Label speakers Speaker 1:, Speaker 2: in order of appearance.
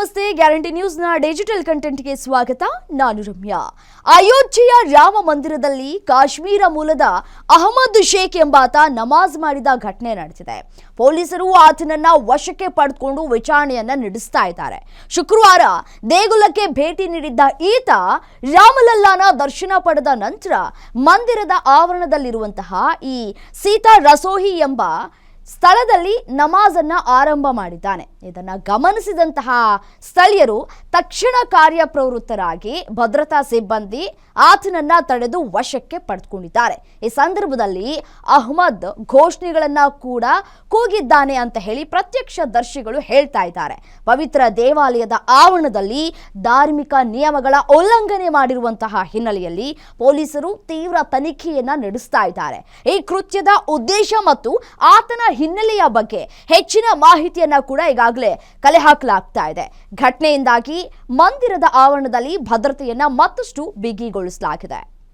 Speaker 1: ನಮಸ್ತೆ. Guarantee ನ್ಯೂಸ್ನ digital ಕಂಟೆಂಟ್ಗೆ ಸ್ವಾಗತ. ನಾನು ರಮ್ಯಾ. ಅಯೋಧ್ಯೆಯ ರಾಮ ಮಂದಿರದಲ್ಲಿ ಕಾಶ್ಮೀರ ಮೂಲದ ಅಹಮದ್ ಶೇಖ್ ಎಂಬಾತ ನಮಾಜ್ ಮಾಡಿದ ಘಟನೆ ನಡೆದಿದೆ. ಪೊಲೀಸರು ಆತನನ್ನ ವಶಕ್ಕೆ ಪಡೆದುಕೊಂಡು ವಿಚಾರಣೆಯನ್ನ ನಡೆಸ್ತಾ ಇದ್ದಾರೆ. ಶುಕ್ರವಾರ ದೇಗುಲಕ್ಕೆ ಭೇಟಿ ನೀಡಿದ್ದ ಈತ ರಾಮಲಲ್ಲಾನ ದರ್ಶನ ಪಡೆದ ನಂತರ ಮಂದಿರದ ಆವರಣದಲ್ಲಿರುವಂತಹ ಈ ಸೀತಾ ರಸೋಹಿ ಎಂಬ ಸ್ಥಳದಲ್ಲಿ ನಮಾಜನ್ನ ಆರಂಭ ಮಾಡಿದ್ದಾನೆ. ಇದನ್ನ ಗಮನಿಸಿದಂತಹ ಸ್ಥಳೀಯರು ತಕ್ಷಣ ಕಾರ್ಯಪ್ರವೃತ್ತರಾಗಿ ಭದ್ರತಾ ಸಿಬ್ಬಂದಿ ಆತನನ್ನ ತಡೆದು ವಶಕ್ಕೆ ಪಡೆದುಕೊಂಡಿದ್ದಾರೆ. ಈ ಸಂದರ್ಭದಲ್ಲಿ ಅಹ್ಮದ್ ಘೋಷಣೆಗಳನ್ನ ಕೂಡ ಕೂಗಿದ್ದಾನೆ ಅಂತ ಹೇಳಿ ಪ್ರತ್ಯಕ್ಷದರ್ಶಿಗಳು ಹೇಳ್ತಾ ಇದ್ದಾರೆ. ಪವಿತ್ರ ದೇವಾಲಯದ ಆವರಣದಲ್ಲಿ ಧಾರ್ಮಿಕ ನಿಯಮಗಳ ಉಲ್ಲಂಘನೆ ಮಾಡಿರುವಂತಹ ಹಿನ್ನೆಲೆಯಲ್ಲಿ ಪೊಲೀಸರು ತೀವ್ರ ತನಿಖೆಯನ್ನ ನಡೆಸ್ತಾ ಇದ್ದಾರೆ. ಈ ಕೃತ್ಯದ ಉದ್ದೇಶ ಮತ್ತು ಆತನ ಹಿನ್ನೆಲೆಯ ಬಗ್ಗೆ ಹೆಚ್ಚಿನ ಮಾಹಿತಿಯನ್ನ ಕೂಡ ಈಗಾಗಲೇ ಕಲೆ ಹಾಕಲಾಗ್ತಾ ಇದೆ. ಘಟನೆಯಿಂದಾಗಿ ಮಂದಿರದ ಆವರಣದಲ್ಲಿ ಭದ್ರತೆಯನ್ನ ಮತ್ತಷ್ಟು ಬಿಗಿಗೊಳಿಸಲಾಗಿದೆ.